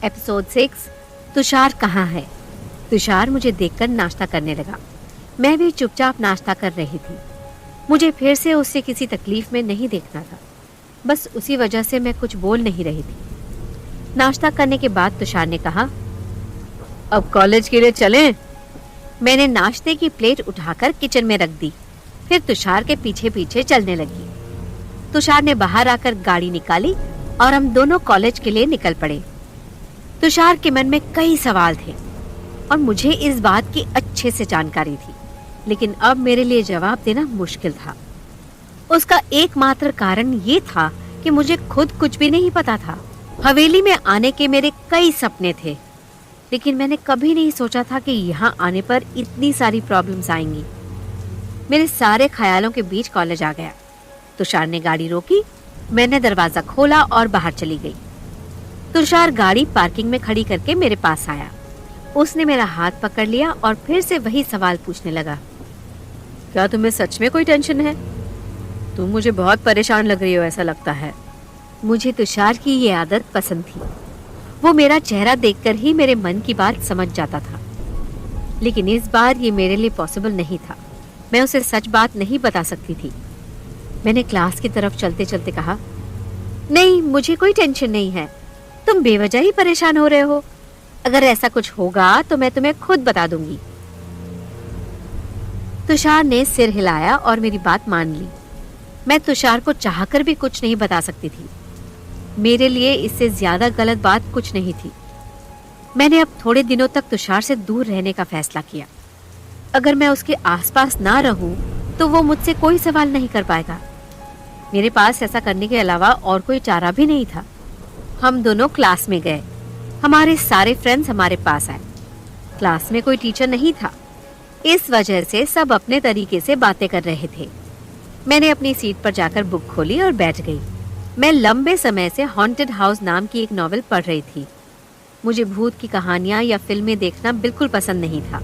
Episode 6। Tushar कहाँ है? तुषार मुझे देखकर नाश्ता करने लगा। मैं भी चुपचाप नाश्ता कर रही थी। मुझे फिर से उससे किसी तकलीफ में नहीं देखना था, बस उसी वजह से मैं कुछ बोल नहीं रही थी। नाश्ता करने के बाद तुषार ने कहा, अब कॉलेज के लिए चलें? मैंने नाश्ते की प्लेट उठाकर किचन में रख दी, फिर तुषार के पीछे पीछे चलने लगी। तुषार ने बाहर आकर गाड़ी निकाली और हम दोनों कॉलेज के लिए निकल पड़े। तुषार के मन में कई सवाल थे और मुझे इस बात की अच्छे से जानकारी थी, लेकिन अब मेरे लिए जवाब देना मुश्किल था। उसका एकमात्र कारण ये था कि मुझे खुद कुछ भी नहीं पता था। हवेली में आने के मेरे कई सपने थे, लेकिन मैंने कभी नहीं सोचा था कि यहाँ आने पर इतनी सारी प्रॉब्लम्स आएंगी। मेरे सारे ख्यालों के बीच कॉलेज आ गया। तुषार ने गाड़ी रोकी, मैंने दरवाजा खोला और बाहर चली गई। तुषार गाड़ी पार्किंग में खड़ी करके मेरे पास आया। उसने मेरा हाथ पकड़ लिया और फिर से वही सवाल पूछने लगा, क्या तुम्हें सच में कोई टेंशन है? तुम मुझे बहुत परेशान लग रही हो, ऐसा लगता है। मुझे तुषार की ये आदत पसंद थी। वो मेरा चेहरा देखकर ही मेरे मन की बात समझ जाता था, लेकिन इस बार ये मेरे लिए पॉसिबल नहीं था। मैं उसे सच बात नहीं बता सकती थी। मैंने क्लास की तरफ चलते चलते कहा, नहीं, मुझे कोई टेंशन नहीं है। तुम बेवजह ही परेशान हो रहे हो। अगर ऐसा कुछ होगा तो मैं तुम्हें खुद बता दूंगी। तुषार ने सिर हिलाया और मेरी बात मान ली। मैं तुषार को चाहकर भी कुछ नहीं बता सकती थी। मेरे लिए इससे ज्यादा गलत बात कुछ नहीं थी। मैंने अब थोड़े दिनों तक तुषार से दूर रहने का फैसला किया। अगर मैं उसके आसपास ना रहूं तो वो मुझसे कोई सवाल नहीं कर पाएगा। मेरे पास ऐसा करने के अलावा और कोई चारा भी नहीं था। हम दोनों क्लास में गए। हमारे सारे फ्रेंड्स हमारे पास आए। क्लास में कोई टीचर नहीं था, इस वजह से सब अपने तरीके से बातें कर रहे थे। मैंने अपनी सीट पर जाकर बुक खोली और बैठ गई। मैं लंबे समय से हॉन्टेड हाउस नाम की एक नॉवेल पढ़ रही थी। मुझे भूत की कहानियां या फिल्में देखना बिल्कुल पसंद नहीं था,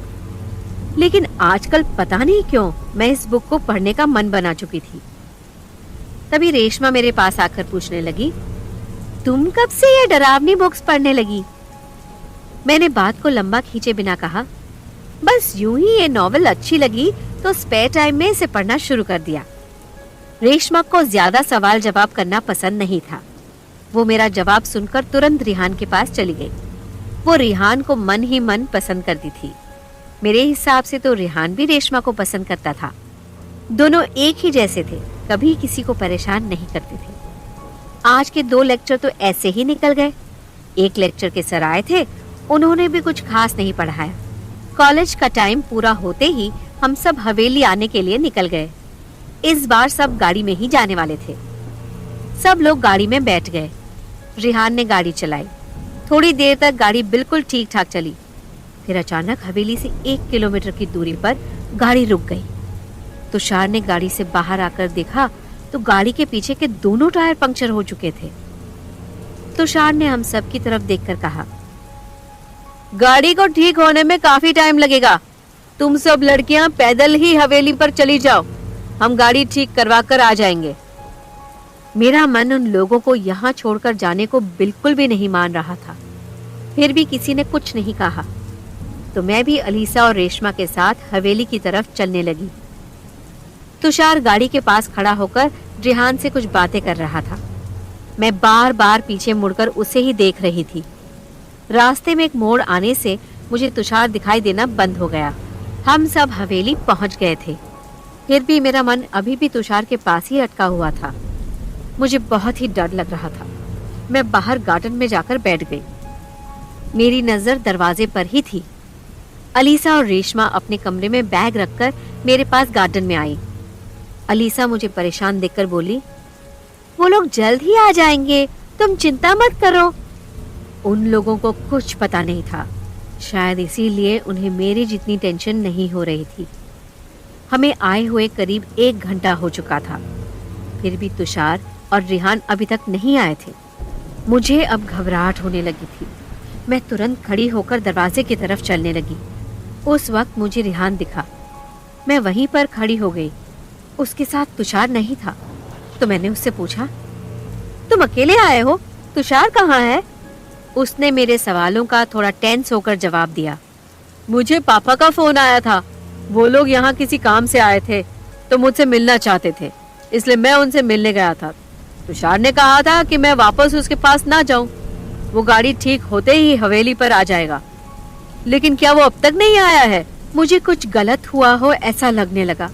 लेकिन आजकल पता नहीं क्यों मैं इस बुक को पढ़ने का मन बना चुकी थी। तभी रेशमा मेरे पास आकर पूछने लगी, तुम कब से ये डरावनी बुक्स पढ़ने लगी? मैंने बात को लंबा खींचे बिना कहा, बस यूं ही ये नॉवेल अच्छी लगी तो स्पेयर टाइम में इसे पढ़ना शुरू कर दिया। रेशमा को ज्यादा सवाल जवाब करना पसंद नहीं था। वो मेरा जवाब सुनकर तुरंत रिहान के पास चली गई। वो रिहान को मन ही मन पसंद करती थी। मेरे हिसाब से तो रिहान भी रेशमा को पसंद करता था। दोनों एक ही जैसे थे, कभी किसी को परेशान नहीं करते थे। आज के 2 लेक्चर तो ऐसे ही निकल गए। एक लेक्चर के सर आए थे, उन्होंने भी कुछ खास नहीं पढ़ाया। कॉलेज का टाइम पूरा होते ही हम सब हवेली आने के लिए निकल गए। इस बार सब गाड़ी में ही जाने वाले थे। सब लोग गाड़ी में बैठ गए। रिहान ने गाड़ी चलाई। थोड़ी देर तक गाड़ी बिल्कुल ठीक ठाक चली। फिर अचानक हवेली से 1 किलोमीटर की दूरी पर गाड़ी रुक गई। तुषार ने गाड़ी से बाहर आकर देखा तो गाड़ी के पीछे के दोनों टायर पंक्चर हो चुके थे। तुषार ने हम सब की तरफ देखकर कहा, गाड़ी को ठीक होने में काफी टाइम लगेगा। तुम सब लड़कियां पैदल ही हवेली पर चली जाओ, हम गाड़ी ठीक करवा कर आ जाएंगे। मेरा मन उन लोगों को यहाँ छोड़कर जाने को बिल्कुल भी नहीं मान रहा था। फिर भी किसी ने कुछ नहीं कहा, तो मैं भी अलीसा और रेशमा के साथ हवेली की तरफ चलने लगी। तुषार गाड़ी के पास खड़ा होकर रिहान से कुछ बातें कर रहा था। मैं बार बार पीछे मुड़कर उसे ही देख रही थी। रास्ते में एक मोड़ आने से मुझे तुषार दिखाई देना बंद हो गया। हम सब हवेली पहुंच गए थे, फिर भी मेरा मन अभी भी तुषार के पास ही अटका हुआ था। मुझे बहुत ही डर लग रहा था। मैं बाहर गार्डन में जाकर बैठ गई। मेरी नजर दरवाजे पर ही थी। अलीसा और रेशमा अपने कमरे में बैग रखकर मेरे पास गार्डन में आई। अलीसा मुझे परेशान देखकर बोली, वो लोग जल्द ही आ जाएंगे, तुम चिंता मत करो। उन लोगों को कुछ पता नहीं था, शायद इसीलिए उन्हें मेरी जितनी टेंशन नहीं हो रही थी। हमें आए हुए करीब 1 घंटा हो चुका था, फिर भी तुषार और रिहान अभी तक नहीं आए थे। मुझे अब घबराहट होने लगी थी। मैं तुरंत खड़ी होकर दरवाजे की तरफ चलने लगी। उस वक्त मुझे रिहान दिखा। मैं वहीं पर खड़ी हो गई। उसके साथ तुषार नहीं था, तो मैंने उससे पूछा, तुम अकेले आए हो? तुषार कहाँ है? उसने मेरे सवालों का थोड़ा टेंस होकर जवाब दिया। मुझे पापा का फोन आया था। वो लोग यहाँ किसी काम से आए थे तो मुझसे मिलना चाहते थे, इसलिए मैं उनसे मिलने गया था। तुषार ने कहा था कि मैं वापस उसके पास ना जाऊं, वो गाड़ी ठीक होते ही हवेली पर आ जाएगा। लेकिन क्या वो अब तक नहीं आया है? मुझे कुछ गलत हुआ हो ऐसा लगने लगा।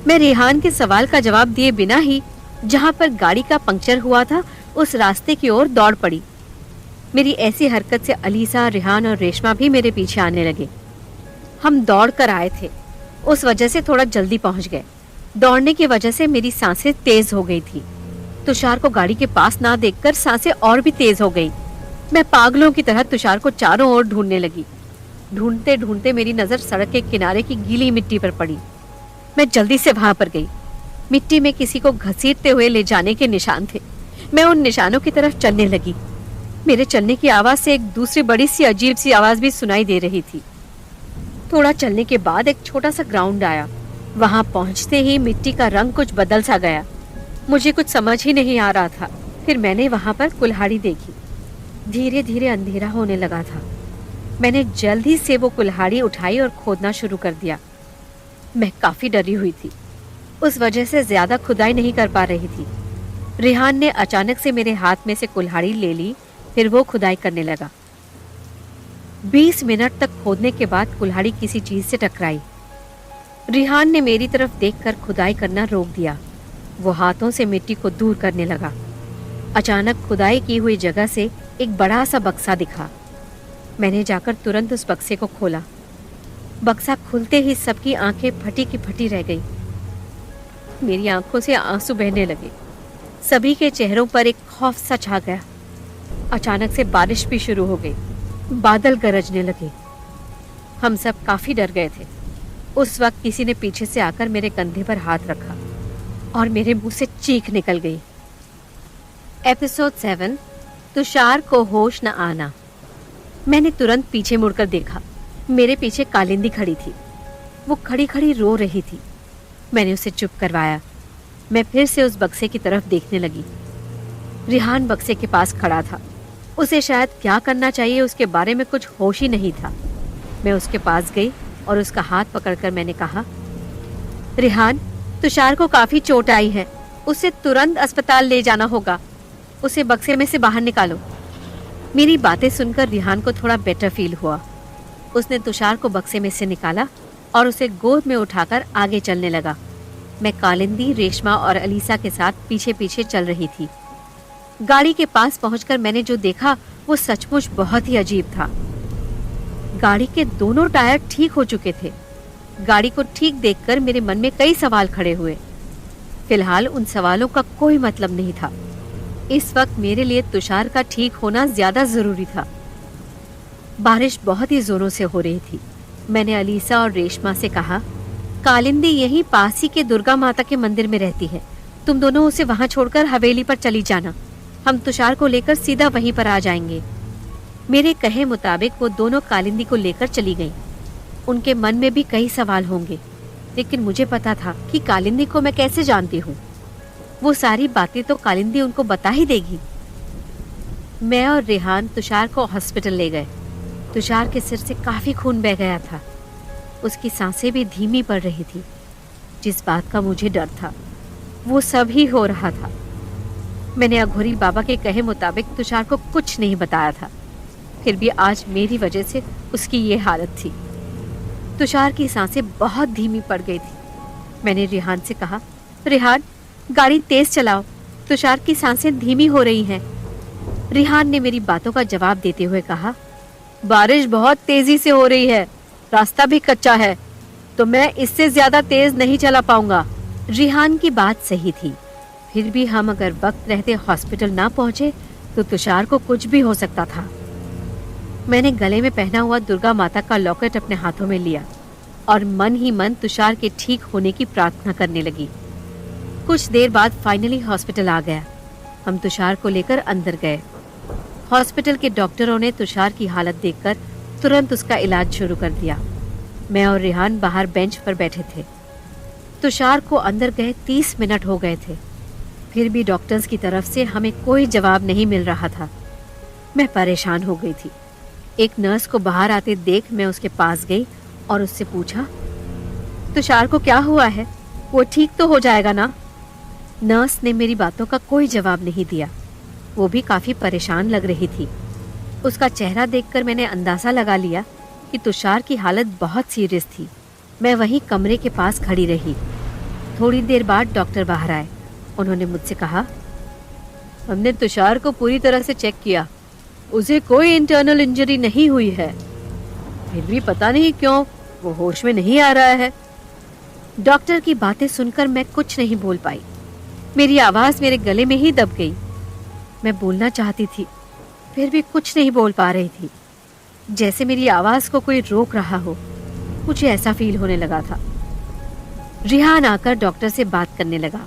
मैं रेहान के सवाल का जवाब दिए बिना ही जहाँ पर गाड़ी का पंक्चर हुआ था उस रास्ते की ओर दौड़ पड़ी। मेरी ऐसी हरकत से अलीसा, रेहान और रेशमा भी मेरे पीछे आने लगे। हम दौड़ कर आए थे, उस वजह से थोड़ा जल्दी पहुंच गए। दौड़ने की वजह से मेरी सांसें तेज हो गई थी। तुषार को गाड़ी के पास ना देखकर सांसें और भी तेज हो गई। मैं पागलों की तरह तुषार को चारों ओर ढूंढने लगी। ढूंढते ढूंढते मेरी नजर सड़क के किनारे की गीली मिट्टी पर पड़ी। मैं जल्दी से वहां पर गई। मिट्टी में किसी को घसीटते हुए ले जाने के निशान थे। मैं उन निशानों की तरफ चलने लगी। मेरे चलने की आवाज से एक दूसरी बड़ी सी अजीब सी आवाज भी सुनाई दे रही थी। थोड़ा चलने के बाद एक छोटा सा ग्राउंड आया। वहां पहुंचते ही मिट्टी का रंग कुछ बदल सा गया। मुझे कुछ समझ ही नहीं आ रहा था। फिर मैंने वहां पर कुल्हाड़ी देखी। धीरे धीरे अंधेरा होने लगा था। मैंने जल्दी से वो कुल्हाड़ी उठाई और खोदना शुरू कर दिया। मैं काफी डरी हुई थी, उस वजह से ज्यादा खुदाई नहीं कर पा रही थी। रेहान ने अचानक से मेरे हाथ में से कुल्हाड़ी ले ली, फिर वो खुदाई करने लगा। 20 मिनट तक खोदने के बाद कुल्हाड़ी किसी चीज से टकराई। रेहान ने मेरी तरफ देखकर खुदाई करना रोक दिया। वो हाथों से मिट्टी को दूर करने लगा। अचानक खुदाई की हुई जगह से एक बड़ा सा बक्सा दिखा। मैंने जाकर तुरंत उस बक्से को खोला। बक्सा खुलते ही सबकी आंखें फटी की फटी रह गई। मेरी आंखों से आंसू बहने लगे। सभी के चेहरों पर एक खौफ सा छा गया। अचानक से बारिश भी शुरू हो गई। बादल गरजने लगे। हम सब काफी डर गए थे। उस वक्त किसी ने पीछे से आकर मेरे कंधे पर हाथ रखा और मेरे मुंह से चीख निकल गई। एपिसोड 7, तुषार को होश न आना। मैंने तुरंत पीछे मुड़कर देखा। मेरे पीछे कालिंदी खड़ी थी। वो खड़ी खड़ी रो रही थी। मैंने उसे चुप करवाया। मैं फिर से उस बक्से की तरफ देखने लगी। रेहान बक्से के पास खड़ा था। उसे शायद क्या करना चाहिए उसके बारे में कुछ होश ही नहीं था। मैं उसके पास गई और उसका हाथ पकड़कर मैंने कहा, रेहान, तुषार को काफी चोट आई है, उसे तुरंत अस्पताल ले जाना होगा। उसे बक्से में से बाहर निकालो। मेरी बातें सुनकर रेहान को थोड़ा बेटर फील हुआ। उसने तुषार को बक्से में से निकाला और उसे गोद में उठाकर आगे चलने लगा। मैं कालिंदी, रेशमा और अलीसा के साथ पीछे पीछे चल रही थी। गाड़ी के पास पहुंचकर मैंने जो देखा वो सचमुच बहुत ही अजीब था। गाड़ी के दोनों टायर ठीक हो चुके थे। गाड़ी को ठीक देखकर मेरे मन में कई सवाल खड़े हुए। फिलहाल उन सवालों का कोई मतलब नहीं था। इस वक्त मेरे लिए तुषार का ठीक होना ज्यादा जरूरी था। बारिश बहुत ही जोरों से हो रही थी। मैंने अलीसा और रेशमा से कहा, कालिंदी यहीं पास ही के दुर्गा माता के मंदिर में रहती है। तुम दोनों उसे वहां छोड़कर हवेली पर चली जाना। हम तुषार को लेकर सीधा वहीं पर आ जाएंगे। मेरे कहे मुताबिक वो दोनों कालिंदी को लेकर चली गईं। उनके मन में भी कई सवाल होंगे, लेकिन मुझे पता था कि कालिंदी को मैं कैसे जानती हूँ। वो सारी बातें तो कालिंदी उनको बता ही देगी। मैं और रेहान तुषार को हॉस्पिटल ले गए। तुषार के सिर से काफी खून बह गया था। उसकी सांसें भी धीमी पड़ रही थी। जिस बात का मुझे डर था वो सब ही हो रहा था। मैंने अघोरी बाबा के कहे मुताबिक तुषार को कुछ नहीं बताया था, फिर भी आज मेरी वजह से उसकी ये हालत थी। तुषार की सांसें बहुत धीमी पड़ गई थी। मैंने रेहान से कहा, रेहान, गाड़ी तेज चलाओ, तुषार की सांसें धीमी हो रही हैं। रेहान ने मेरी बातों का जवाब देते हुए कहा, बारिश बहुत तेजी से हो रही है, रास्ता भी कच्चा है, तो मैं इससे ज्यादा तेज नहीं चला पाऊंगा। रेहान की बात सही थी। फिर भी हम अगर वक्त रहते हॉस्पिटल ना पहुंचे तो तुषार को कुछ भी हो सकता था। मैंने गले में पहना हुआ दुर्गा माता का लॉकेट अपने हाथों में लिया और मन ही मन तुषार के ठीक होने की प्रार्थना करने लगी। कुछ देर बाद फाइनली हॉस्पिटल आ गया। हम तुषार को लेकर अंदर गए। हॉस्पिटल के डॉक्टरों ने तुषार की हालत देखकर तुरंत उसका इलाज शुरू कर दिया। मैं और रेहान बाहर बेंच पर बैठे थे। तुषार को अंदर गए 30 मिनट हो गए थे, फिर भी डॉक्टर्स की तरफ से हमें कोई जवाब नहीं मिल रहा था। मैं परेशान हो गई थी। एक नर्स को बाहर आते देख मैं उसके पास गई और उससे पूछा, तुषार को क्या हुआ है? वो ठीक तो हो जाएगा ना? नर्स ने मेरी बातों का कोई जवाब नहीं दिया। वो भी काफी परेशान लग रही थी। उसका चेहरा देखकर मैंने अंदाजा लगा लिया कि तुषार की हालत बहुत सीरियस थी। मैं वहीं कमरे के पास खड़ी रही। थोड़ी देर बाद डॉक्टर बाहर आए। उन्होंने मुझसे कहा, हमने तुषार को पूरी तरह से चेक किया, उसे कोई इंटरनल इंजरी नहीं हुई है, फिर भी पता नहीं क्यों वो होश में नहीं आ रहा है। डॉक्टर की बातें सुनकर मैं कुछ नहीं बोल पाई। मेरी आवाज मेरे गले में ही दब गई। मैं बोलना चाहती थी, फिर भी कुछ नहीं बोल पा रही थी। जैसे मेरी आवाज को कोई रोक रहा हो, मुझे ऐसा फील होने लगा था। रिहान आकर डॉक्टर से बात करने लगा।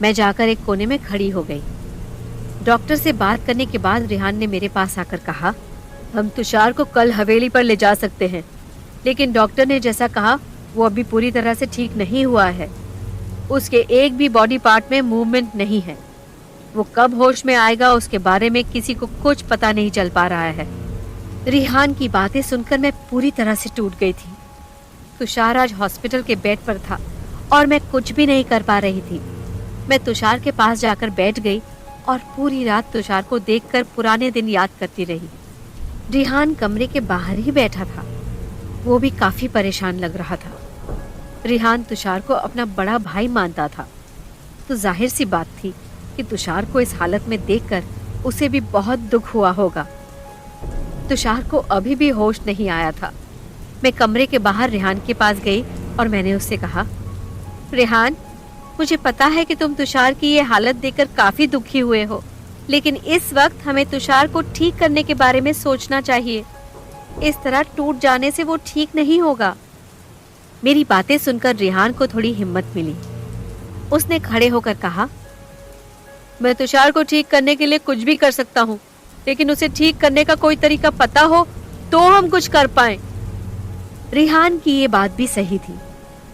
मैं जाकर एक कोने में खड़ी हो गई। डॉक्टर से बात करने के बाद रिहान ने मेरे पास आकर कहा, हम तुषार को कल हवेली पर ले जा सकते हैं, लेकिन डॉक्टर ने जैसा कहा वो अभी पूरी तरह से ठीक नहीं हुआ है। उसके एक भी बॉडी पार्ट में मूवमेंट नहीं है। वो कब होश में आएगा उसके बारे में किसी को कुछ पता नहीं चल पा रहा है। रिहान की बातें सुनकर मैं पूरी तरह से टूट गई थी। तुषार आज हॉस्पिटल के बेड पर था और मैं कुछ भी नहीं कर पा रही थी। मैं तुषार के पास जाकर बैठ गई और पूरी रात तुषार को देखकर पुराने दिन याद करती रही। रिहान कमरे के बाहर ही बैठा था। वो भी काफी परेशान लग रहा था। रिहान तुषार को अपना बड़ा भाई मानता था, तो जाहिर सी बात थी कि तुषार को इस हालत में देखकर उसे भी बहुत दुख हुआ होगा। तुषार को अभी भी होश नहीं आया था। मैं कमरे के बाहर रिहान के पास गई और मैंने उससे कहा, रिहान, मुझे पता है कि तुम तुषार की ये हालत देखकर काफी दुखी हुए हो, लेकिन इस वक्त हमें तुषार को ठीक करने के बारे में सोचना चाहिए। इस तरह टूट जाने से वो ठीक नहीं होगा। मेरी बातें सुनकर रिहान को थोड़ी हिम्मत मिली। उसने खड़े होकर कहा, मैं तुषार को ठीक करने के लिए कुछ भी कर सकता हूँ, लेकिन उसे ठीक करने का कोई तरीका पता हो तो हम कुछ कर पाएं। रिहान की ये बात भी सही थी।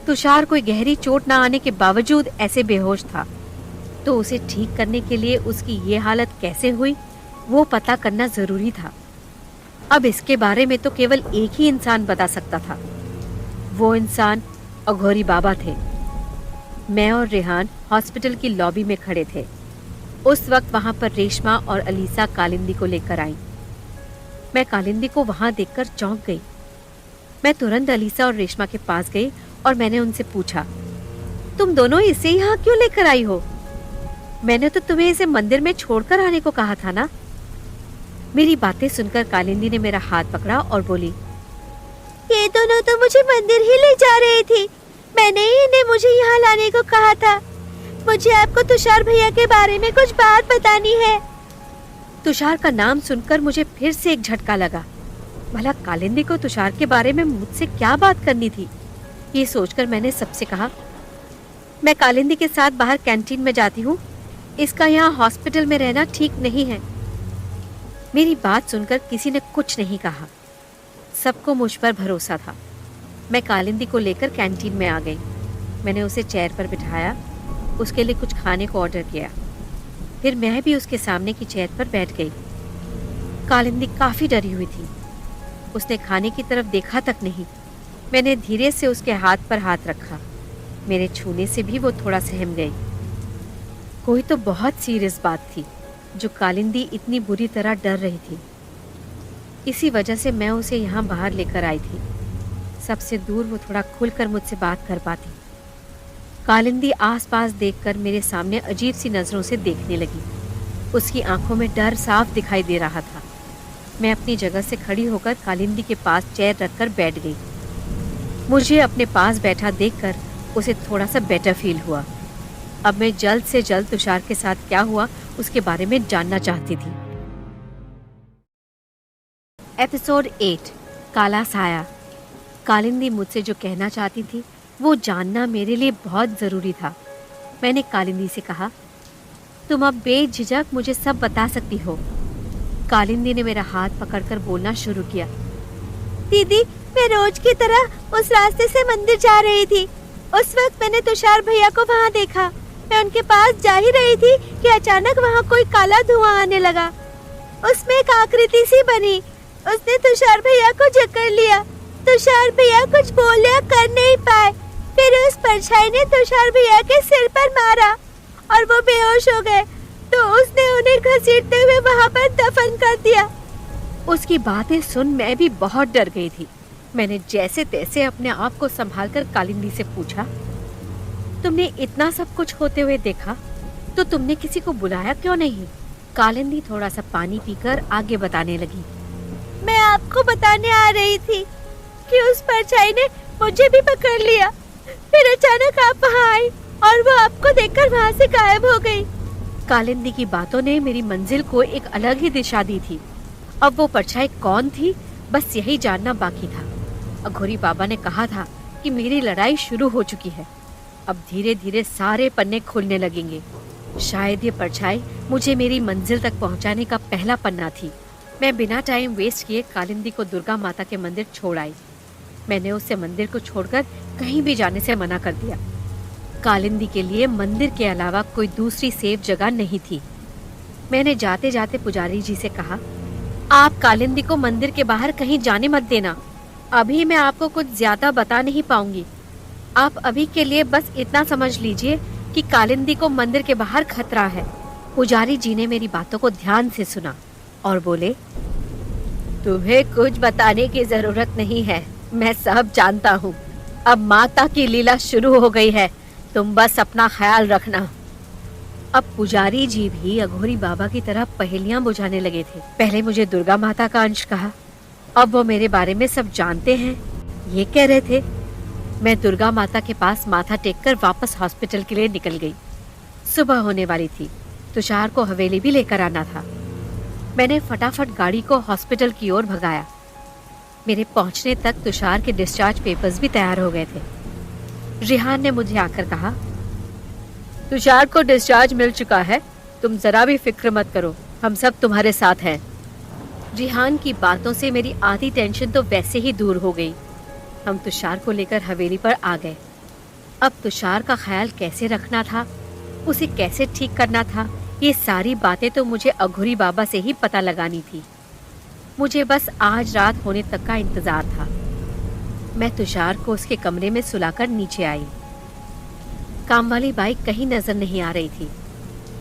तुषार कोई गहरी चोट न आने के बावजूद ऐसे बेहोश था, तो उसे ठीक करने के लिए उसकी ये हालत कैसे हुई वो पता करना जरूरी था। अब इसके बारे में तो केवल एक ही इंसान बता सकता था। वो इंसान अघोरी बाबा थे। मैं और रेहान हॉस्पिटल की लॉबी में खड़े थे। उस वक्त वहां पर रेशमा और अलीसा कालिंदी को लेकर आई। मैं कालिंदी को वहां देखकर चौंक गई। मैं तुरंत अलीसा और रेशमा के पास गई और मैंने उनसे पूछा, तुम दोनों इसे यहाँ क्यों लेकर आई हो? मैंने तो तुम्हें इसे मंदिर में छोड़कर आने को कहा था ना। मेरी बातें सुनकर कालिंदी ने मेरा हाथ पकड़ा और बोली, ये दोनों तो मुझे मंदिर ही ले जा रही थी। मैंने ही इन्हें मुझे यहाँ लाने को कहा था। मुझे आपको तुषार भैया के बारे में कुछ बात बतानी है। तुषार का नाम सुनकर मुझे फिर से एक झटका लगा। भला कालिंदी को तुषार के बारे में मुझसे क्या बात करनी थी? ये सोचकर मैंने सबसे कहा, मैं कालिंदी के साथ बाहर कैंटीन में जाती हूँ। इसका यहाँ हॉस्पिटल में रहना ठीक नहीं है। मेरी बात सुनकर किसी ने कुछ नहीं कहा। सबको मुझ पर भरोसा था। मैं कालिंदी को लेकर कैंटीन में आ गई। मैंने उसे चेयर पर बिठाया, उसके लिए कुछ खाने को ऑर्डर किया। फिर मैं भी उसके सामने की चेयर पर बैठ गई। कालिंदी काफी डरी हुई थी। उसने खाने की तरफ देखा तक नहीं। मैंने धीरे से उसके हाथ पर हाथ रखा। मेरे छूने से भी वो थोड़ा सहम गई। कोई तो बहुत सीरियस बात थी जो कालिंदी इतनी बुरी तरह डर रही थी। इसी वजह से मैं उसे यहाँ बाहर लेकर आई थी। सबसे दूर वो थोड़ा खुलकर मुझसे बात कर पाती। कालिंदी आसपास देखकर मेरे सामने अजीब सी नजरों से देखने लगी। उसकी आंखों में डर साफ दिखाई दे रहा था। मैं अपनी जगह से खड़ी होकर कालिंदी के पास चेयर रखकर बैठ गई। मुझे अपने पास बैठा देखकर उसे थोड़ा सा बेटर फील हुआ। अब मैं जल्द से जल्द तुषार के साथ क्या हुआ उसके बारे में जानना चाहती थी। एपिसोड 8, काला साया। कालिंदी मुझसे जो कहना चाहती थी वो जानना मेरे लिए बहुत ज़रूरी था। मैंने कालिंदी से कहा, तुम अब बेझिझक मुझे सब बता सकती हो। कालिंदी ने मेरा हाथ पकड़कर बोलना शुरू किया, दीदी, मैं रोज की तरह उस रास्ते से मंदिर जा रही थी। उस वक्त मैंने तुषार भैया को वहाँ देखा। मैं उनके पास जा ही रही थी कि अचानक वहाँ कोई काला धुआं आने लगा। उसमें एक आकृति सी बनी। उसने तुषार भैया को जकड़ लिया। तुषार भैया कुछ बोले या कर नहीं पाए। फिर उस परछाई ने तुषार भैया के सिर पर मारा और वो बेहोश हो गए, तो उसने उन्हें घसीटते हुए वहाँ पर दफन कर दिया। उसकी बातें सुन मैं भी बहुत डर गई थी। मैंने जैसे तैसे अपने आप को संभालकर कालिंदी से पूछा, तुमने इतना सब कुछ होते हुए देखा तो तुमने किसी को बुलाया क्यों नहीं? कालिंदी थोड़ा सा पानी पीकर आगे बताने लगी। मैं आपको बताने आ रही थी कि उस परछाई ने मुझे भी पकड़ लिया। फिर अचानक आप वहाँ आई और वो आपको देखकर वहाँ से गायब हो गई। कालिंदी की बातों ने मेरी मंजिल को एक अलग ही दिशा दी थी। अब वो परछाई कौन थी, बस यही जानना बाकी था। अघोरी बाबा ने कहा था कि मेरी लड़ाई शुरू हो चुकी है। अब धीरे धीरे सारे पन्ने खुलने लगेंगे। शायद ये परछाई मुझे मेरी मंजिल तक पहुंचाने का पहला पन्ना थी। मैं बिना टाइम वेस्ट किए कालिंदी को दुर्गा माता के मंदिर छोड़ आई। मैंने उसे मंदिर को छोड़कर कहीं भी जाने से मना कर दिया। कालिंदी के लिए मंदिर के अलावा कोई दूसरी सेफ जगह नहीं थी। मैंने जाते जाते पुजारी जी से कहा, आप कालिंदी को मंदिर के बाहर कहीं जाने मत देना। अभी मैं आपको कुछ ज्यादा बता नहीं पाऊंगी। आप अभी के लिए बस इतना समझ लीजिए कि कालिंदी को मंदिर के बाहर खतरा है। पुजारी जी ने मेरी बातों को ध्यान से सुना और बोले, तुम्हें कुछ बताने की जरूरत नहीं है, मैं सब जानता हूँ। अब माता की लीला शुरू हो गई है, तुम बस अपना ख्याल रखना। अब पुजारी जी भी अघोरी बाबा की तरह पहेलियां बुझाने लगे थे। पहले मुझे दुर्गा माता का अंश कहा, अब वो मेरे बारे में सब जानते हैं, ये कह रहे थे। मैं दुर्गा माता के पास माथा टेककर वापस हॉस्पिटल के लिए निकल गई। सुबह होने वाली थी, तुषार को हवेली भी लेकर आना था। मैंने फटाफट गाड़ी को हॉस्पिटल की ओर भगाया। मेरे पहुंचने तक तुषार के डिस्चार्ज पेपर्स भी तैयार हो गए थे। रिहान ने मुझे आकर कहा, तुषार को डिस्चार्ज मिल चुका है, तुम जरा भी फिक्र मत करो, हम सब तुम्हारे साथ हैं। रिहान की बातों से मेरी आधी टेंशन तो वैसे ही दूर हो गई। हम तुषार को लेकर हवेली पर आ गए। अब तुषार का ख्याल कैसे रखना था, उसे कैसे ठीक करना था, ये सारी बातें तो मुझे अघोरी बाबा से ही पता लगानी थी। मुझे बस आज रात होने तक का इंतजार था। मैं तुषार को उसके कमरे में सुलाकर नीचे आई। काम वाली बाई कहीं नजर नहीं आ रही थी।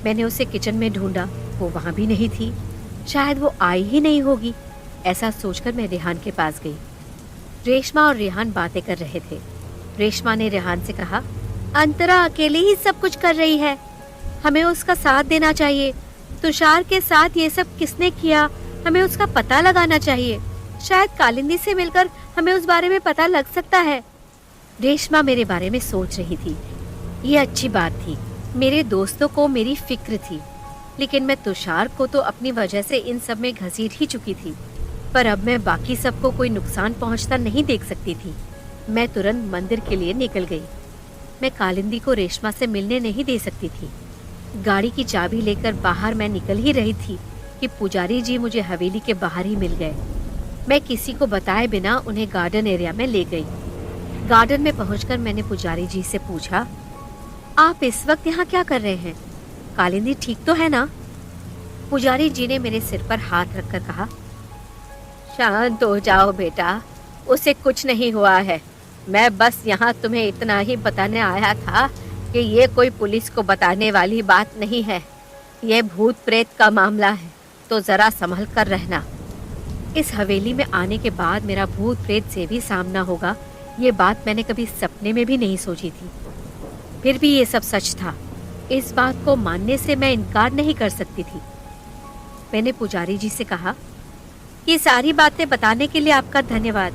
मैंने उसे किचन में ढूंढा, वो वहां भी नहीं थी। शायद वो आई ही नहीं होगी। ऐसा सोचकर मैं रेहान के पास गई। रेशमा और रेहान बातें कर रहे थे। रेशमा ने रेहान से कहा, अंतरा अकेली ही सब कुछ कर रही है, हमें उसका साथ देना चाहिए। तुषार के साथ ये सब किसने किया, हमें उसका पता लगाना चाहिए। शायद कालिंदी से मिलकर हमें उस बारे में पता लग सकता है। रेशमा मेरे बारे में सोच रही थी। ये अच्छी बात थी। मेरे दोस्तों को मेरी फिक्र थी, लेकिन मैं तुषार को तो अपनी वजह से इन सब में घसीट ही चुकी थी। पर अब मैं बाकी सबको कोई नुकसान पहुंचता नहीं देख सकती थी। मैं तुरंत मंदिर के लिए निकल गई। मैं कालिंदी को रेशमा से मिलने नहीं दे सकती थी। गाड़ी की चाबी लेकर बाहर मैं निकल ही रही थी कि पुजारी जी मुझे हवेली के बाहर ही मिल गए। मैं किसी को बताए बिना उन्हें गार्डन एरिया में ले गई। गार्डन में पहुंचकर मैंने पुजारी जी से पूछा, आप इस वक्त यहाँ क्या कर रहे हैं? कालिंदी ठीक तो है ना? पुजारी जी ने मेरे सिर पर हाथ रखकर कहा, शांत हो जाओ बेटा, उसे कुछ नहीं हुआ है। मैं बस यहाँ तुम्हें इतना ही बताने आया था कि ये कोई पुलिस को बताने वाली बात नहीं है। ये भूत प्रेत का मामला है, तो जरा संभल कर रहना। इस हवेली में आने के बाद मेरा भूत प्रेत से भी सामना होगा, ये बात मैंने कभी सपने में भी नहीं सोची थी। फिर भी ये सब सच था। इस बात को मानने से मैं इनकार नहीं कर सकती थी। मैंने पुजारी जी से कहा, ये सारी बातें बताने के लिए आपका धन्यवाद,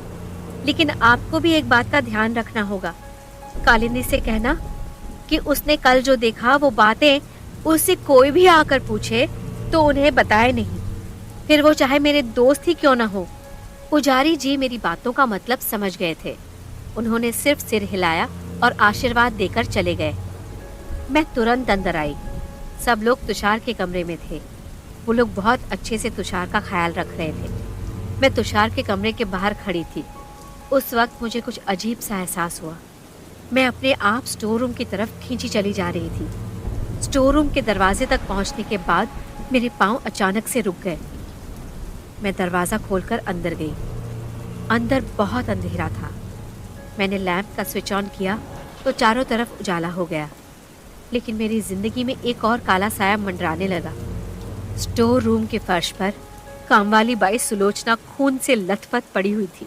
लेकिन आपको भी एक बात का ध्यान रखना होगा। कालिंदी से कहना कि उसने कल जो देखा वो बातें उससे कोई भी आकर पूछे तो उन्हें बताए नहीं, फिर वो चाहे मेरे दोस्त ही क्यों न हो। पुजारी जी मेरी बातों का मतलब समझ गए थे। उन्होंने सिर्फ सिर हिलाया और आशीर्वाद देकर चले गए। मैं तुरंत अंदर आई। सब लोग तुषार के कमरे में थे। वो लोग बहुत अच्छे से तुषार का ख्याल रख रहे थे। मैं तुषार के कमरे के बाहर खड़ी थी। उस वक्त मुझे कुछ अजीब सा एहसास हुआ। मैं अपने आप स्टोर रूम की तरफ खींची चली जा रही थी। स्टोर रूम के दरवाजे तक पहुंचने के बाद मेरे पांव अचानक से रुक गए। मैं दरवाज़ा खोलकर अंदर गई। अंदर बहुत अंधेरा था। मैंने लैंप का स्विच ऑन किया तो चारों तरफ उजाला हो गया, लेकिन मेरी जिंदगी में एक और काला साया मंडराने लगा। स्टोर रूम के फर्श पर कामवाली बाई सुलोचना खून से लथपथ पड़ी हुई थी।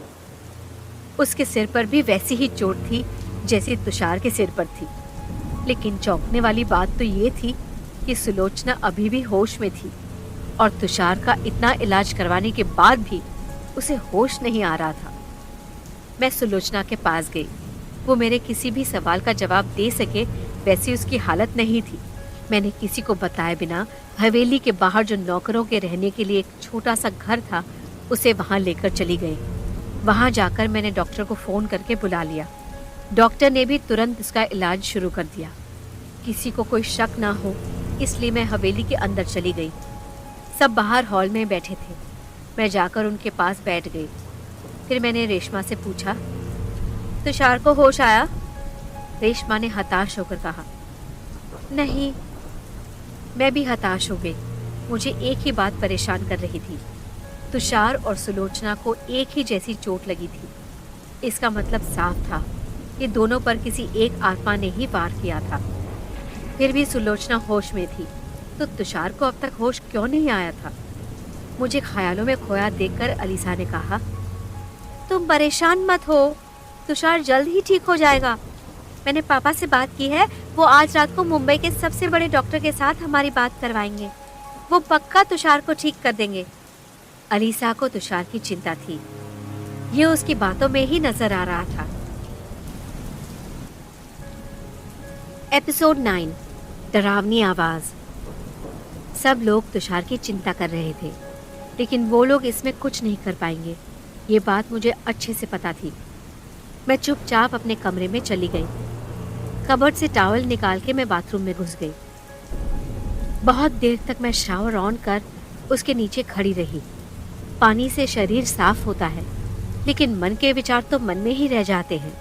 उसके सिर पर भी वैसी ही चोट थी जैसी तुषार के सिर पर थी, लेकिन चौंकने वाली बात तो ये थी कि सुलोचना अभी भी होश में थी और तुषार का इतना इलाज करवाने के बाद भी उसे होश नहीं आ रहा था। मैं सुलोचना के पास गई। वो मेरे किसी भी सवाल का जवाब दे सके वैसी उसकी हालत नहीं थी। मैंने किसी को बताए बिना हवेली के बाहर जो नौकरों के रहने के लिए एक छोटा सा घर था उसे वहां लेकर चली गई। वहां जाकर मैंने डॉक्टर को फ़ोन करके बुला लिया। डॉक्टर ने भी तुरंत उसका इलाज शुरू कर दिया। किसी को कोई शक ना हो इसलिए मैं हवेली के अंदर चली गई। सब बाहर हॉल में बैठे थे। मैं जाकर उनके पास बैठ गई। फिर मैंने रेशमा से पूछा, तुषार को होश आया? रेशमा ने हताश होकर कहा, नहीं। मैं भी हताश हो गई। मुझे एक ही बात परेशान कर रही थी। तुषार और सुलोचना को एक ही जैसी चोट लगी थी। इसका मतलब साफ था कि दोनों पर किसी एक आत्मा ने ही वार किया था। फिर भी सुलोचना होश में थी तो तुषार को अब तक होश क्यों नहीं आया था? मुझे ख्यालों में खोया देखकर अलीसा ने कहा, तुम परेशान मत हो, तुषार जल्द ही ठीक हो जाएगा। मैंने पापा से बात की है, वो आज रात को मुंबई के सबसे बड़े डॉक्टर के साथ हमारी बात करवाएंगे। वो पक्का तुषार को ठीक कर देंगे। अलीसा को तुषार की चिंता थी। ये उसकी बातों में ही नजर आ रहा था। एपिसोड 9, डरावनी आवाज। सब लोग तुषार की चिंता कर रहे थे, लेकिन वो लोग इसमें कुछ नहीं कर पाएंगे। ये बात मुझे अच्छे से पता थी। मैं चुपचाप अपने कमरे में चली गई। कबर्ड से टॉवल निकाल के मैं बाथरूम में घुस गई। बहुत देर तक मैं शावर ऑन कर उसके नीचे खड़ी रही। पानी से शरीर साफ होता है, लेकिन मन के विचार तो मन में ही रह जाते हैं।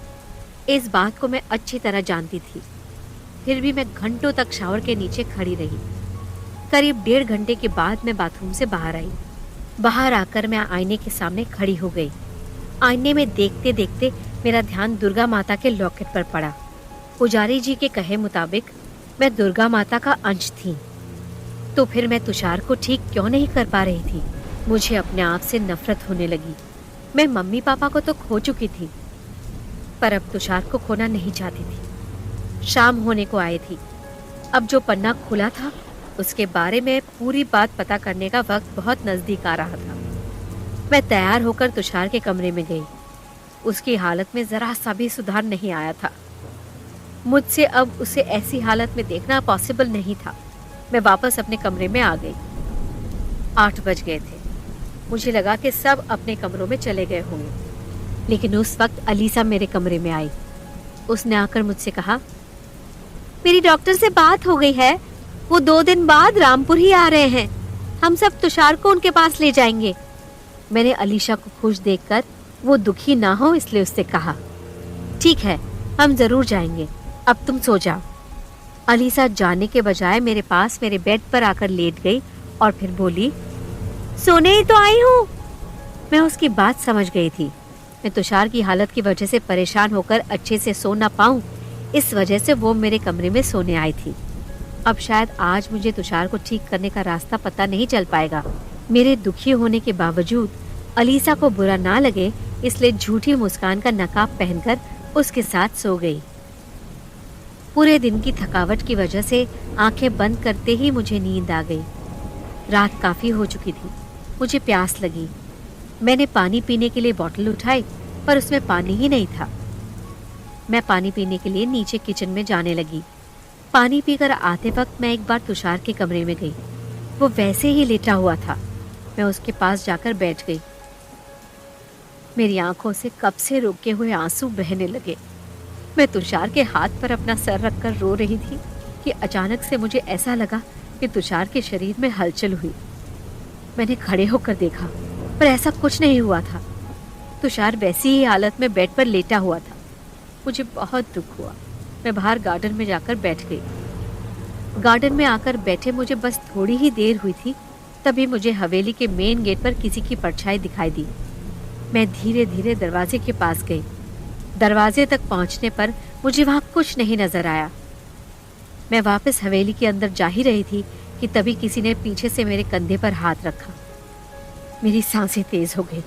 इस बात को मैं अच्छी तरह जानती थी। फिर भी मैं घंटों तक शावर के नीचे खड़ी रही। करीब 1.5 घंटे के बाद मैं बाथरूम से बाहर आई। बाहर आकर मैं आईने के सामने खड़ी हो गई। आईने में देखते देखते मेरा ध्यान दुर्गा माता के लॉकेट पर पड़ा। पुजारी जी के कहे मुताबिक मैं दुर्गा माता का अंश थी। तो फिर मैं तुषार को ठीक क्यों नहीं कर पा रही थी? मुझे अपने आप से नफरत होने लगी। मैं मम्मी पापा को तो खो चुकी थी, पर अब तुषार को खोना नहीं चाहती थी। शाम होने को आई थी। अब जो पन्ना खुला था उसके बारे में पूरी बात पता करने का वक्त बहुत नजदीक आ रहा था। मैं तैयार होकर तुषार के कमरे में गई। उसकी हालत में जरा सा भी सुधार नहीं आया था। मुझसे अब उसे ऐसी हालत में देखना पॉसिबल नहीं था। मैं वापस अपने कमरे में आ गई। 8 बज गए थे। मुझे लगा कि सब अपने कमरों में चले गए होंगे, लेकिन उस वक्त अलीसा मेरे कमरे में आई। उसने आकर मुझसे कहा, मेरी डॉक्टर से बात हो गई है। वो 2 दिन बाद रामपुर ही आ रहे हैं। हम सब तुषार को उनके पास ले जाएंगे। मैंने अलीशा को खुश देखकर वो दुखी ना हो इसलिए उससे कहा, ठीक है, हम जरूर जाएंगे। अब तुम सो जाओ। अलीसा जाने के बजाय मेरे पास मेरे बेड पर आकर लेट गई और फिर बोली, सोने ही तो आई हूँ। मैं उसकी बात समझ गई थी। मैं तुषार की हालत की वजह से परेशान होकर अच्छे से सो ना पाऊं, इस वजह से वो मेरे कमरे में सोने आई थी। अब शायद आज मुझे तुषार को ठीक करने का रास्ता पता नहीं चल पाएगा। मेरे दुखी होने के बावजूद अलीसा को बुरा ना लगे इसलिए झूठी मुस्कान का नकाब पहनकर उसके साथ सो गई। पूरे दिन की थकावट की वजह से आंखें बंद करते ही मुझे नींद आ गई। रात काफी हो चुकी थी। मुझे प्यास लगी। मैंने पानी पीने के लिए बोतल उठाई, पर उसमें पानी ही नहीं था। मैं पानी पीने के लिए नीचे किचन में जाने लगी। पानी पीकर आते वक्त मैं एक बार तुषार के कमरे में गई। वो वैसे ही लेटा हुआ था। मैं उसके पास जाकर बैठ गई। मेरी आंखों से कब से रोके हुए आंसू बहने लगे। मैं तुषार के हाथ पर अपना सर रखकर रो रही थी कि अचानक से मुझे ऐसा लगा कि तुषार के शरीर में हलचल हुई। मैंने खड़े होकर देखा, पर ऐसा कुछ नहीं हुआ था। तुषार वैसी ही हालत में बेड पर लेटा हुआ था। मुझे बहुत दुख हुआ। मैं बाहर गार्डन में जाकर बैठ गई। गार्डन में आकर बैठे मुझे बस थोड़ी ही देर हुई थी तभी मुझे हवेली के मेन गेट पर किसी की परछाई दिखाई दी। मैं धीरे धीरे दरवाजे के पास गई। दरवाजे तक पहुंचने पर मुझे वहां कुछ नहीं नजर आया। मैं वापस हवेली के अंदर जा ही रही थी कि तभी किसी ने पीछे से मेरे कंधे पर हाथ रखा। मेरी सांसें तेज हो गई।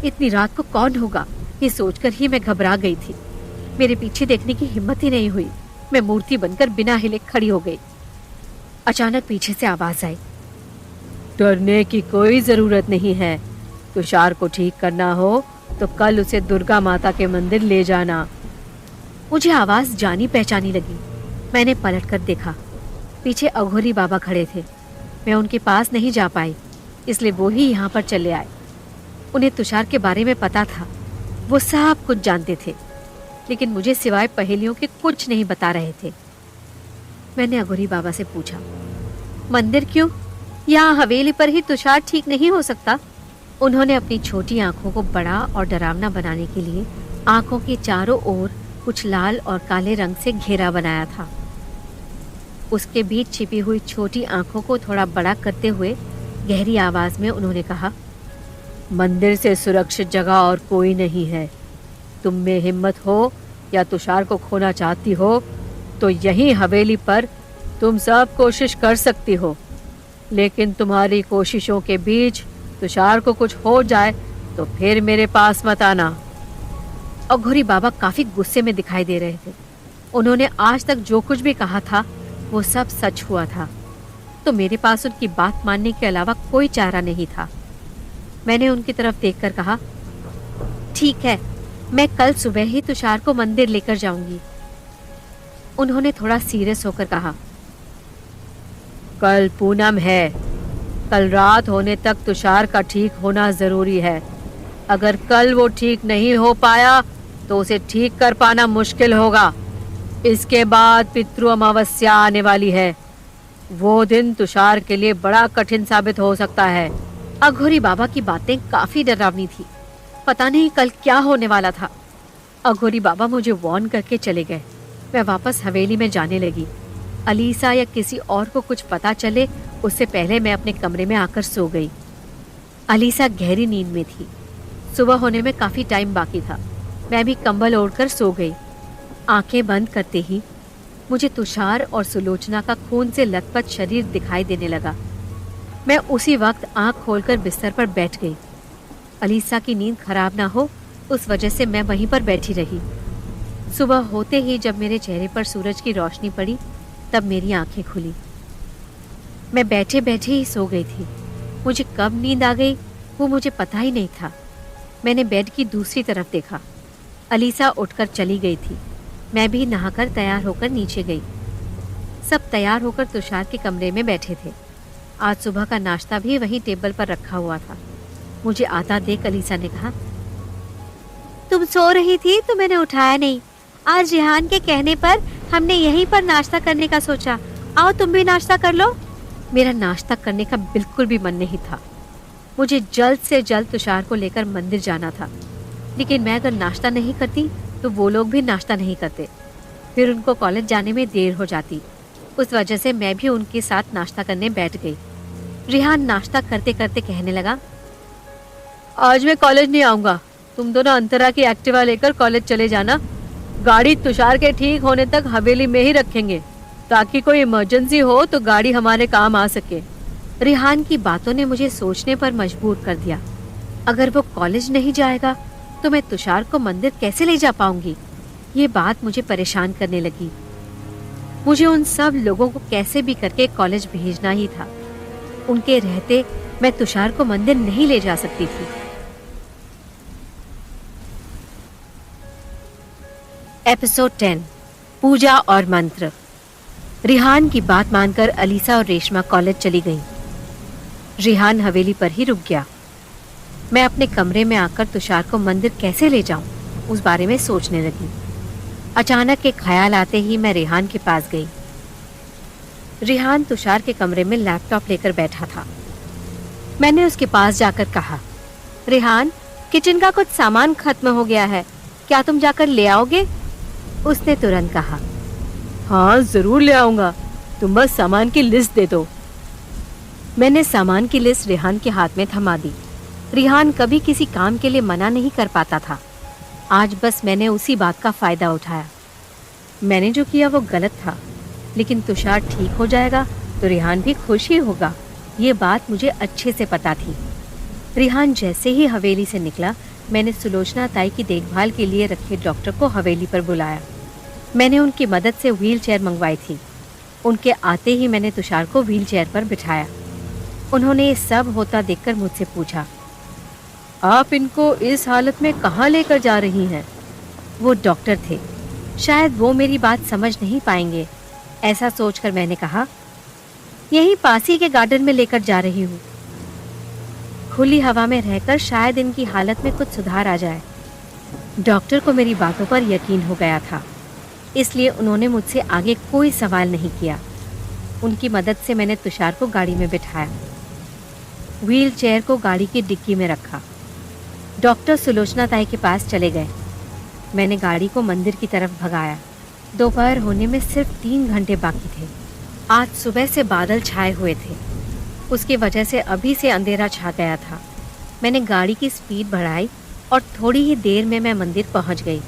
इतनी रात को कौन होगा, ये सोचकर ही मैं घबरा गई थी। मेरे पीछे देखने की हिम्मत ही नहीं हुई। मैं मूर्ति बनकर बिना हिले खड़ी हो गई। अचानक पीछे से आवाज आई, डरने की कोई जरूरत नहीं है। तुषार को ठीक करना हो तो कल उसे दुर्गा माता के मंदिर ले जाना। मुझे आवाज जानी पहचानी लगी। मैंने पलटकर देखा, पीछे अघोरी बाबा खड़े थे। मैं उनके पास नहीं जा पाई, इसलिए वो ही यहाँ पर चले आए। उन्हें तुषार के बारे में पता था, वो सब कुछ जानते थे, लेकिन मुझे सिवाय पहेलियों के कुछ नहीं बता रहे थे। मैंने अघोरी बाबा से पूछा, मंदिर क्यों? यहाँ हवेली पर ही तुषार ठीक नहीं हो सकता? उन्होंने अपनी छोटी आंखों को बड़ा और डरावना बनाने के लिए आंखों के चारों ओर कुछ लाल और काले रंग से घेरा बनाया था। उसके बीच छिपी हुई छोटी आंखों को थोड़ा बड़ा करते हुए गहरी आवाज में उन्होंने कहा, मंदिर से सुरक्षित जगह और कोई नहीं है। तुम में हिम्मत हो या तुषार को खोना चाहती हो तो यहीं हवेली पर तुम सब कोशिश कर सकती हो, लेकिन तुम्हारी कोशिशों के बीच तुषार को कुछ हो जाए तो फिर मेरे पास मत आना। अघोरी बाबा काफी गुस्से में दिखाई दे रहे थे। उन्होंने आज तक जो कुछ भी कहा था वो सब सच हुआ था, तो मेरे पास उनकी बात मानने के अलावा कोई चारा नहीं था। मैंने उनकी तरफ देखकर कहा, ठीक है, मैं कल सुबह ही तुषार को मंदिर लेकर जाऊंगी। उन्होंने थोड़ा सीरियस होकर कहा, कल पूनम है, कल रात होने तक तुषार का ठीक होना जरूरी है। अगर कल वो ठीक नहीं हो पाया तो उसे ठीक कर पाना मुश्किल होगा। इसके बाद पितृ अमावस्या आने वाली है। वो दिन तुषार के लिए बड़ा कठिन साबित हो सकता है। अघोरी बाबा की बातें काफी डरावनी थी। पता नहीं कल क्या होने वाला था। अघोरी बाबा मुझे वार्न करके चले गए। मैं वापस हवेली में जाने लगी। अलीसा या किसी और को कुछ पता चले उससे पहले मैं अपने कमरे में आकर सो गई। अलीसा गहरी नींद में थी। सुबह होने में काफी टाइम बाकी था। मैं भी कंबल ओढ़कर सो गई। आंखें बंद करते ही मुझे तुषार और सुलोचना का खून से लथपथ शरीर दिखाई देने लगा। मैं उसी वक्त आंख खोलकर बिस्तर पर बैठ गई। अलीसा की नींद खराब ना हो उस वजह से मैं वहीं पर बैठी रही। सुबह होते ही जब मेरे चेहरे पर सूरज की रोशनी पड़ी तब मेरी आंखें खुली। मैं बैठे बैठे ही सो गई थी। मुझे कब नींद आ गई वो मुझे पता ही नहीं था। मैंने बेड की दूसरी तरफ देखा। अलीसा उठकर चली गई थी। मैं भी नहाकर तैयार होकर नीचे गई। सब तैयार होकर तुषार के कमरे में बैठे थे। आज सुबह का नाश्ता भी वहीं टेबल पर रखा हुआ था। मुझे आता देख अलीसा ने कहा, तुम सो रही थी तो मैंने उठाया नहीं। आज रिहान के कहने पर हमने यहीं पर नाश्ता करने का सोचा। आओ तुम भी नाश्ता कर लो। मेरा नाश्ता करने का बिल्कुल भी मन नहीं था। मुझे जल्द से जल्द तुषार को लेकर मंदिर जाना था, लेकिन मैं अगर नाश्ता नहीं करती तो वो लोग भी नाश्ता नहीं करते। फिर उनको कॉलेज जाने में देर हो जाती। उस वजह से मैं भी उनके साथ नाश्ता करने बैठ गई। रिहान नाश्ता करते करते कहने लगा, आज मैं कॉलेज नहीं आऊँगा। तुम दोनों अंतरा की एक्टिवा लेकर कॉलेज चले जाना। गाड़ी तुषार के ठीक होने तक हवेली में ही रखेंगे ताकि कोई इमरजेंसी हो तो गाड़ी हमारे काम आ सके। रिहान की बातों ने मुझे सोचने पर मजबूर कर दिया। अगर वो कॉलेज नहीं जाएगा तो मैं तुषार को मंदिर कैसे ले जा पाऊंगी? ये बात मुझे परेशान करने लगी। मुझे उन सब लोगों को कैसे भी करके कॉलेज भेजना ही था। उनके रहते मैं तुषार को मंदिर नहीं ले जा सकती थी। एपिसोड 10, पूजा और मंत्र। रिहान की बात मानकर अलीसा और रेशमा कॉलेज चली गईं। रिहान हवेली पर ही रुक गया। मैं अपने कमरे में आकर तुषार को मंदिर कैसे ले जाऊं, उस बारे में सोचने लगी। अचानक एक ख्याल आते ही मैं रेहान के पास गई। रेहान तुषार के कमरे में लैपटॉप लेकर बैठा था। मैंने उसके पास जाकर कहा, रेहान, किचन का कुछ सामान खत्म हो गया है, क्या तुम जाकर ले आओगे? उसने तुरंत कहा, हाँ जरूर ले आऊंगा, तुम बस सामान की लिस्ट दे दो। मैंने सामान की लिस्ट रिहान के हाथ में थमा दी। रिहान कभी किसी काम के लिए मना नहीं कर पाता था। आज बस मैंने उसी बात का फायदा उठाया। मैंने जो किया वो गलत था, लेकिन तुषार ठीक हो जाएगा तो रिहान भी खुश ही होगा, ये बात मुझे अच्छे से पता थी। रिहान जैसे ही हवेली से निकला, मैंने सुलोचना ताई की देखभाल के लिए रखे डॉक्टर को हवेली पर बुलाया। मैंने उनकी मदद से व्हील चेयर मंगवाई थी। उनके आते ही मैंने तुषार को व्हील चेयर पर बिठाया। उन्होंने ये सब होता देखकर मुझसे पूछा, आप इनको इस हालत में कहाँ लेकर जा रही हैं? वो डॉक्टर थे, शायद वो मेरी बात समझ नहीं पाएंगे। ऐसा सोचकर मैंने कहा, यहीं पास ही के गार्डन में लेकर जा रही हूँ। खुली हवा में रहकर शायद इनकी हालत में कुछ सुधार आ जाए। डॉक्टर को मेरी बातों पर यकीन हो गया था, इसलिए उन्होंने मुझसे आगे कोई सवाल नहीं किया। उनकी मदद से मैंने तुषार को गाड़ी में बिठाया। व्हील चेयर को गाड़ी की डिक्की में रखा। डॉक्टर सुलोचना ताई के पास चले गए। मैंने गाड़ी को मंदिर की तरफ भगाया। दोपहर होने में सिर्फ 3 घंटे बाकी थे। आज सुबह से बादल छाए हुए थे, उसकी वजह से अभी से अंधेरा छा गया था। मैंने गाड़ी की स्पीड बढ़ाई और थोड़ी ही देर में मैं मंदिर पहुंच गई।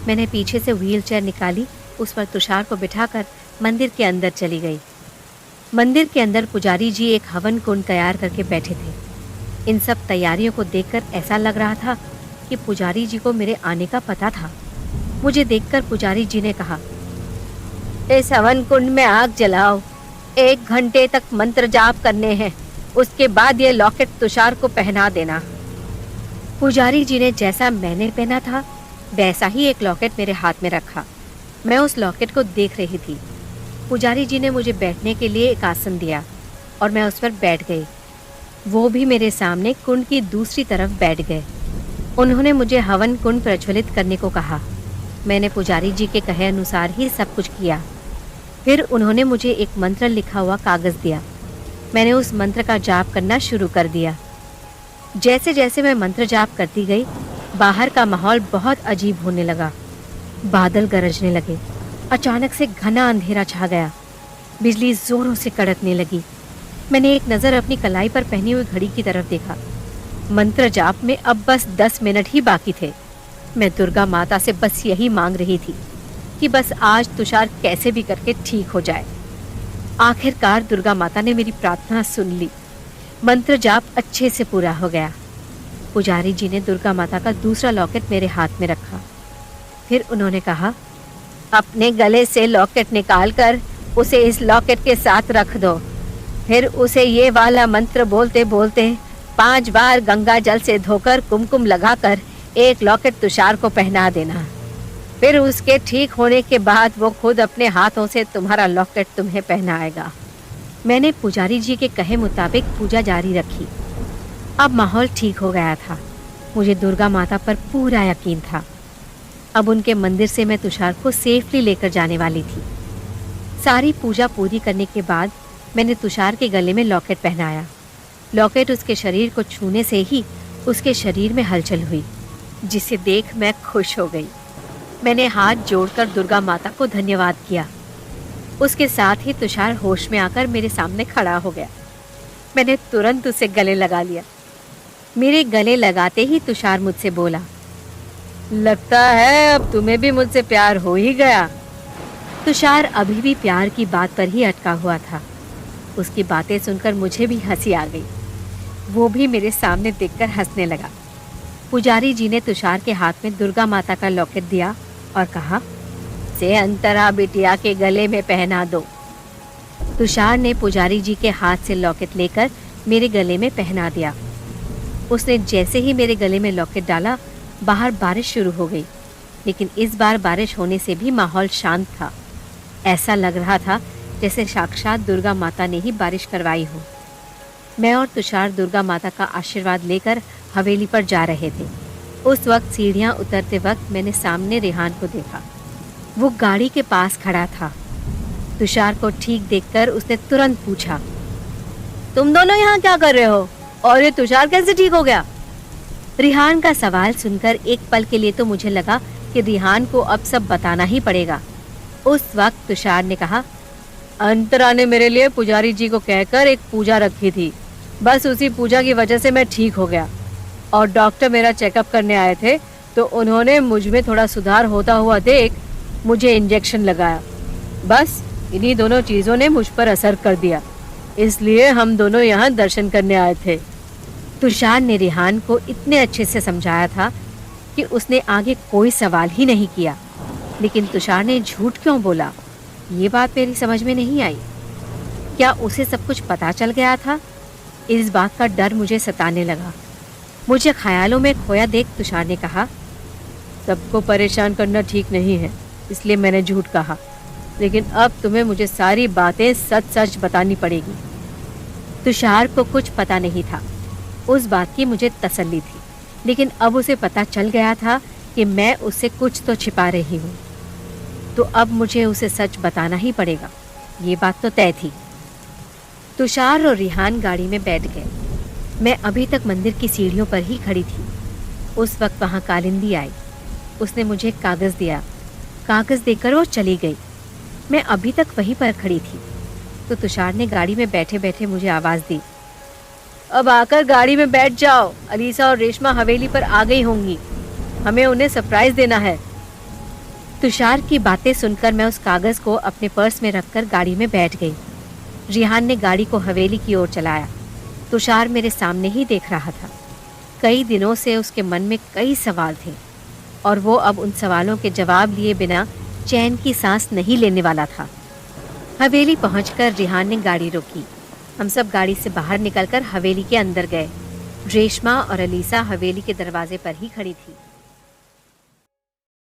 मैंने पीछे से व्हील चेयर निकाली, उस पर तुषार को बिठाकर मंदिर के अंदर चली गई। मंदिर के अंदर पुजारी जी एक हवन कुंड तैयार करके बैठे थे। इन सब तैयारियों को देखकर ऐसा लग रहा था कि पुजारी जी को मेरे आने का पता था। मुझे देखकर पुजारी जी ने कहा, इस हवन कुंड में आग जलाओ, 1 घंटे तक मंत्र जाप करने हैं, उसके बाद ये लॉकेट तुषार को पहना देना। पुजारी जी ने जैसा मैंने पहना था वैसा ही एक लॉकेट मेरे हाथ में रखा। मैं उस लॉकेट को देख रही थी। पुजारी जी ने मुझे बैठने के लिए एक आसन दिया और मैं उस पर बैठ गई। वो भी मेरे सामने कुंड की दूसरी तरफ बैठ गए। उन्होंने मुझे हवन कुंड प्रज्वलित करने को कहा। मैंने पुजारी जी के कहे अनुसार ही सब कुछ किया। फिर उन्होंने मुझे एक मंत्र लिखा हुआ कागज़ दिया। मैंने उस मंत्र का जाप करना शुरू कर दिया। जैसे जैसे मैं मंत्र जाप करती गई, बाहर का माहौल बहुत अजीब होने लगा। बादल गरजने लगे। अचानक से घना अंधेरा छा गया। बिजली जोरों से कड़कने लगी। मैंने एक नज़र अपनी कलाई पर पहनी हुई घड़ी की तरफ देखा। मंत्र जाप में अब बस 10 मिनट ही बाकी थे। मैं दुर्गा माता से बस यही मांग रही थी कि बस आज तुषार कैसे भी करके ठीक हो जाए। आखिरकार दुर्गा माता ने मेरी प्रार्थना सुन ली। मंत्र जाप अच्छे से पूरा हो गया। पुजारी जी ने दुर्गा माता का दूसरा लॉकेट मेरे हाथ में रखा। फिर उन्होंने कहा, अपने गले से लॉकेट निकालकर उसे इस लॉकेट के साथ रख दो। फिर उसे ये वाला मंत्र बोलते बोलते 5 बार गंगा जल से धोकर कुमकुम लगाकर एक लॉकेट तुषार को पहना देना। फिर उसके ठीक होने के बाद वो खुद अपने हाथों से तुम्हारा लॉकेट तुम्हें पहनाएगा। मैंने पुजारी जी के कहे मुताबिक पूजा जारी रखी। अब माहौल ठीक हो गया था। मुझे दुर्गा माता पर पूरा यकीन था। अब उनके मंदिर से मैं तुषार को सेफली लेकर जाने वाली थी। सारी पूजा पूरी करने के बाद मैंने तुषार के गले में लॉकेट पहनाया। लॉकेट उसके शरीर को छूने से ही उसके शरीर में हलचल हुई, जिसे देख मैं खुश हो गई। मैंने हाथ जोड़कर दुर्गा माता को धन्यवाद किया। उसके साथ ही तुषार होश में आकर मेरे सामने खड़ा हो गया। मैंने तुरंत उसे गले लगा लिया। मेरे गले लगाते ही तुषार मुझसे बोला, लगता है अब तुम्हें भी मुझसे प्यार हो ही गया। तुषार अभी भी प्यार की बात पर ही अटका हुआ था। उसकी बातें सुनकर मुझे भी हंसी आ गई। वो भी मेरे सामने देखकर हंसने लगा। पुजारी जी ने तुषार के हाथ में दुर्गा माता का लॉकेट दिया और कहा, से अंतरा बिटिया के गले में पहना दो। तुषार ने पुजारी जी के हाथ से लॉकेट लेकर मेरे गले में पहना दिया। उसने जैसे ही मेरे गले में लॉकेट डाला, बाहर बारिश शुरू हो गई। लेकिन इस बार बारिश होने से भी माहौल शांत था। ऐसा लग रहा था जैसे साक्षात दुर्गा माता ने ही बारिश करवाई हो। मैं और तुषार दुर्गा माता का आशीर्वाद लेकर हवेली पर जा रहे थे। उस वक्त सीढ़ियाँ उतरते वक्त मैंने सामने रेहान को देखा। वो गाड़ी के पास खड़ा था। तुषार को ठीक देखकर उसने तुरंत पूछा, तुम दोनों यहाँ क्या कर रहे हो? और ये तुषार कैसे ठीक हो गया? रेहान का सवाल सुनकर एक पल के लिए तो मुझे लगा कि रेहान को अब सब बताना ही पड़ेगा। उस वक्त तुषार ने कहा, अंतरा ने मेरे लिए पुजारी जी को कहकर एक पूजा रखी थी। बस उसी पूजा की वजह से मैं ठीक हो गया और डॉक्टर मेरा चेकअप करने आए थे तो उन्होंने मुझ में थोड़ा सुधार होता हुआ देख मुझे इंजेक्शन लगाया। बस इन्हीं दोनों चीज़ों ने मुझ पर असर कर दिया, इसलिए हम दोनों यहाँ दर्शन करने आए थे। तुषार ने रिहान को इतने अच्छे से समझाया था कि उसने आगे कोई सवाल ही नहीं किया। लेकिन तुषार ने झूठ क्यों बोला, ये बात मेरी समझ में नहीं आई। क्या उसे सब कुछ पता चल गया था? इस बात का डर मुझे सताने लगा। मुझे ख्यालों में खोया देख तुषार ने कहा, सबको परेशान करना ठीक नहीं है, इसलिए मैंने झूठ कहा। लेकिन अब तुम्हें मुझे सारी बातें सच सच बतानी पड़ेगी। तुषार को कुछ पता नहीं था, उस बात की मुझे तसल्ली थी। लेकिन अब उसे पता चल गया था कि मैं उससे कुछ तो छिपा रही हूँ, तो अब मुझे उसे सच बताना ही पड़ेगा। ये बात तो तय थी। तुषार और रिहान गाड़ी में बैठ गए। मैं अभी तक मंदिर की सीढ़ियों पर ही खड़ी थी। उस वक्त वहाँ कालिंदी आई। उसने मुझे एक कागज़ दिया। कागज़ देकर वो चली गई। मैं अभी तक वहीं पर खड़ी थी तो तुषार ने गाड़ी में बैठे बैठे मुझे आवाज़ दी, अब आकर गाड़ी में बैठ जाओ, अलीसा और रेशमा हवेली पर आ गई होंगी, हमें उन्हें सरप्राइज देना है। तुषार की बातें सुनकर मैं उस कागज़ को अपने पर्स में रखकर गाड़ी में बैठ गई। रिहान ने गाड़ी को हवेली की ओर चलाया। तुषार मेरे सामने ही देख रहा था। कई दिनों से उसके मन में कई सवाल थे और वो अब उन सवालों के जवाब लिए बिना चैन की सांस नहीं लेने वाला था। हवेली पहुंचकर रिहान ने गाड़ी रोकी। हम सब गाड़ी से बाहर निकलकर हवेली के अंदर गए। रेशमा और अलीसा हवेली के दरवाजे पर ही खड़ी थी।